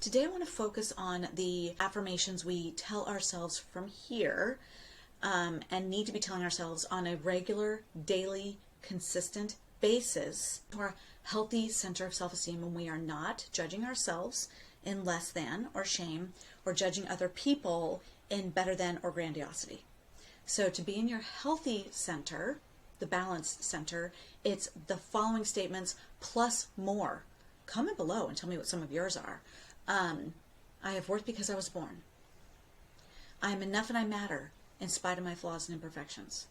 Today I want to focus on the affirmations we tell ourselves from here and need to be telling ourselves on a regular, daily, consistent basis to our healthy center of self-esteem when we are not judging ourselves in less than or shame or judging other people in better than or grandiosity. So to be in your healthy center, the balanced center, it's the following statements plus more. Comment below and tell me what some of yours are. I have worth because I was born. I am enough and I matter in spite of my flaws and imperfections.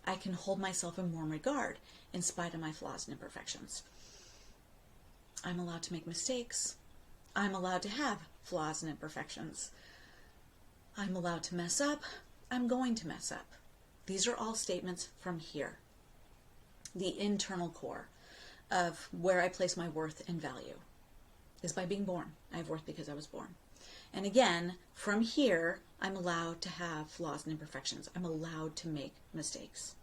I can hold myself in warm regard in spite of my flaws and imperfections. I'm allowed to make mistakes. I'm allowed to have flaws and imperfections. I'm allowed to mess up. I'm going to mess up. These are all statements from here. The internal core of where I place my worth and value is by being born. I have worth because I was born. And again, from here, I'm allowed to have flaws and imperfections. I'm allowed to make mistakes.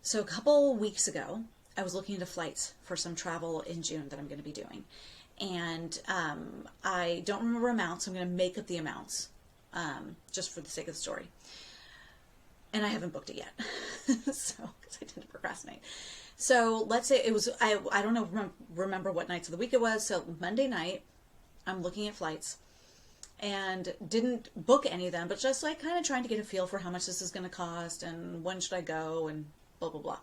So a couple weeks ago, I was looking into flights for some travel in June that I'm going to be doing. And I don't remember amounts. I'm going to make up the amounts just for the sake of the story. And I haven't booked it yet. So, because I tend to procrastinate. So let's say it was, I don't know, remember what nights of the week it was. So Monday night, I'm looking at flights and didn't book any of them, but just like kind of trying to get a feel for how much this is going to cost and when should I go and blah, blah, blah.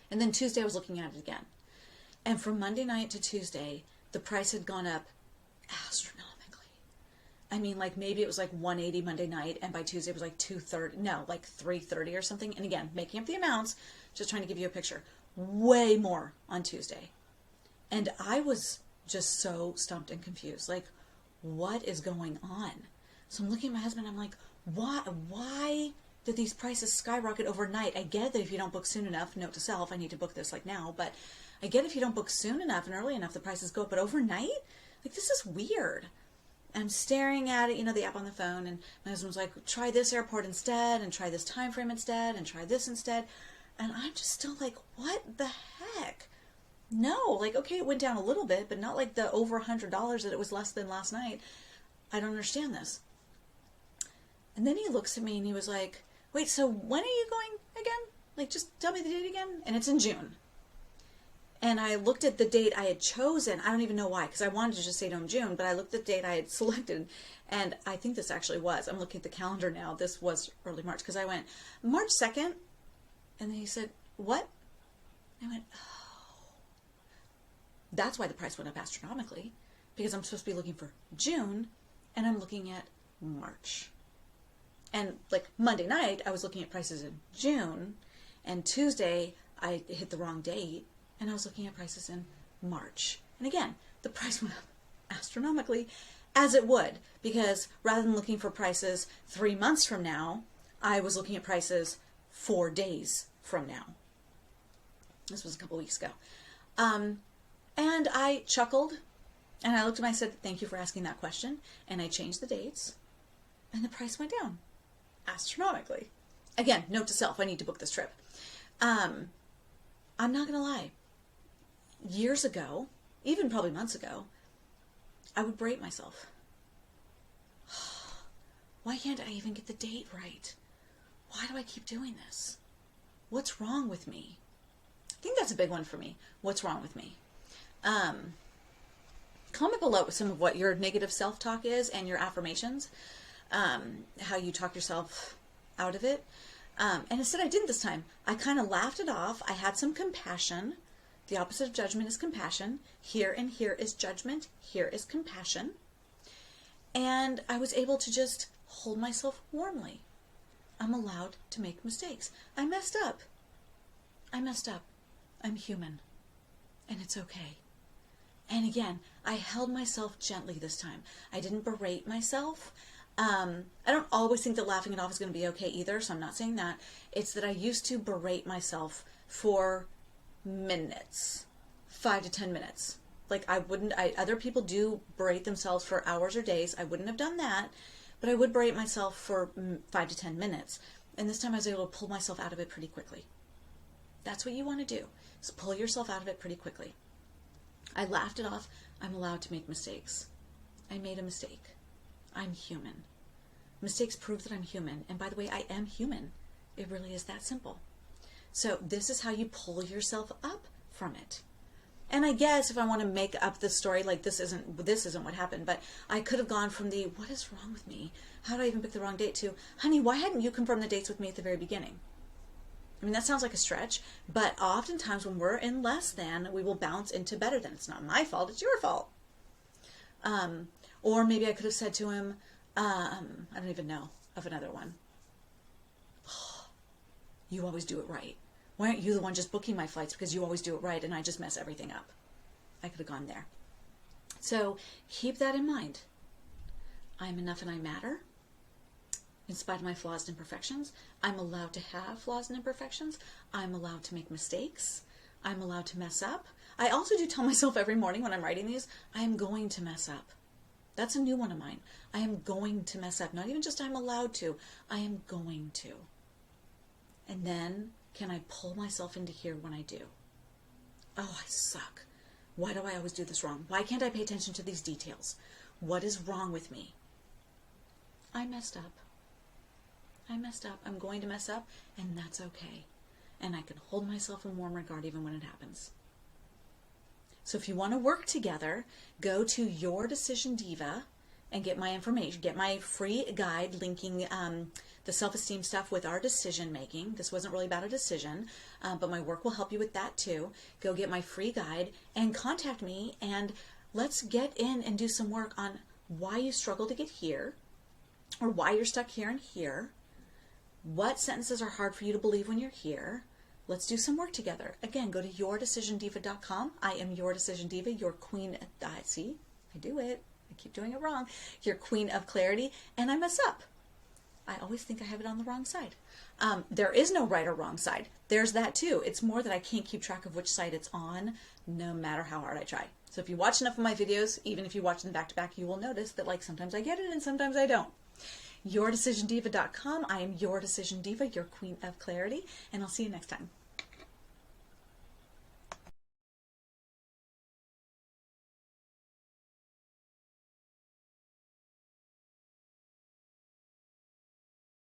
And then Tuesday I was looking at it again. And from Monday night to Tuesday, the price had gone up astronomically. I mean, like maybe it was like $180 Monday night, and by Tuesday it was like $230, no, like $330 or something. And again, making up the amounts, just trying to give you a picture. Way more on Tuesday. And I was just so stumped and confused. Like, what is going on? So I'm looking at my husband, I'm like, why did these prices skyrocket overnight? I get that if you don't book soon enough, note to self, I need to book this like now, but I get if you don't book soon enough and early enough, the prices go up, but overnight? Like, this is weird. I'm staring at it, the app on the phone, and my husband's like, try this airport instead, and try this time frame instead, and try this instead. And I'm just still like, what the heck? No, like, okay, it went down a little bit, but not like the over $100 that it was less than last night. I don't understand this. And then he looks at me and he was like, wait, so when are you going again? Like, just tell me the date again. And it's in June. And I looked at the date I had chosen. I don't even know why, because I wanted to just say to him June, but I looked at the date I had selected, and I think this actually was. I'm looking at the calendar now. This was early March, because I went, March 2nd? And then he said, what? I went, oh. That's why the price went up astronomically, because I'm supposed to be looking for June, and I'm looking at March. And like Monday night, I was looking at prices in June, and Tuesday, I hit the wrong date, and I was looking at prices in March. And again, the price went up astronomically, as it would, because rather than looking for prices 3 months from now, I was looking at prices 4 days from now. This was a couple weeks ago. And I chuckled, and I looked at him and I said, thank you for asking that question. And I changed the dates, and the price went down astronomically. Again, note to self, I need to book this trip. I'm not going to lie. Years ago, even probably months ago, I would berate myself. Why can't I even get the date right? Why do I keep doing this? What's wrong with me? I think that's a big one for me. What's wrong with me? Comment below with some of what your negative self-talk is and your affirmations, how you talk yourself out of it. And instead I didn't this time. I kind of laughed it off. I had some compassion. The opposite of judgment is compassion. Here and here is judgment. Here is compassion. And I was able to just hold myself warmly. I'm allowed to make mistakes. I messed up. I messed up. I'm human. And it's okay. And again, I held myself gently this time. I didn't berate myself. I don't always think that laughing it off is going to be okay either, so I'm not saying that. It's that I used to berate myself for minutes, 5 to 10 minutes. Like other people do berate themselves for hours or days. I wouldn't have done that, but I would berate myself for 5 to 10 minutes. And this time I was able to pull myself out of it pretty quickly. That's what you want to do, is pull yourself out of it pretty quickly. I laughed it off. I'm allowed to make mistakes. I made a mistake. I'm human. Mistakes prove that I'm human. And by the way, I am human. It really is that simple. So this is how you pull yourself up from it. And I guess if I want to make up the story, like this isn't what happened, but I could have gone from the, what is wrong with me? How did I even pick the wrong date, to, honey, why hadn't you confirmed the dates with me at the very beginning? I mean, that sounds like a stretch, but oftentimes when we're in less than, we will bounce into better than. It's not my fault, it's your fault. Or maybe I could have said to him, I don't even know of another one. Oh, you always do it right. Why aren't you the one just booking my flights, because you always do it right and I just mess everything up? I could have gone there. So keep that in mind. I'm enough and I matter. In spite of my flaws and imperfections, I'm allowed to have flaws and imperfections. I'm allowed to make mistakes. I'm allowed to mess up. I also do tell myself every morning when I'm writing these, I am going to mess up. That's a new one of mine. I am going to mess up. Not even just I'm allowed to. I am going to. And then, can I pull myself into here when I do? Oh, I suck. Why do I always do this wrong? Why can't I pay attention to these details? What is wrong with me? I messed up. I messed up. I'm going to mess up, and that's okay. And I can hold myself in warm regard even when it happens. So if you want to work together, go to Your Decision Diva and get my information, get my free guide linking the self-esteem stuff with our decision making. This wasn't really about a decision, but my work will help you with that too. Go get my free guide and contact me, and let's get in and do some work on why you struggle to get here, or why you're stuck here and here. What sentences are hard for you to believe when you're here? Let's do some work together. Again, go to yourdecisiondiva.com. I am Your Decision Diva, your queen. See, I do it. I keep doing it wrong. Your queen of clarity, and I mess up. I always think I have it on the wrong side. There is no right or wrong side. There's that too. It's more that I can't keep track of which side it's on, no matter how hard I try. So if you watch enough of my videos, even if you watch them back to back, you will notice that like sometimes I get it and sometimes I don't. yourdecisiondiva.com. I am Your Decision Diva, your queen of clarity, and I'll see you next time.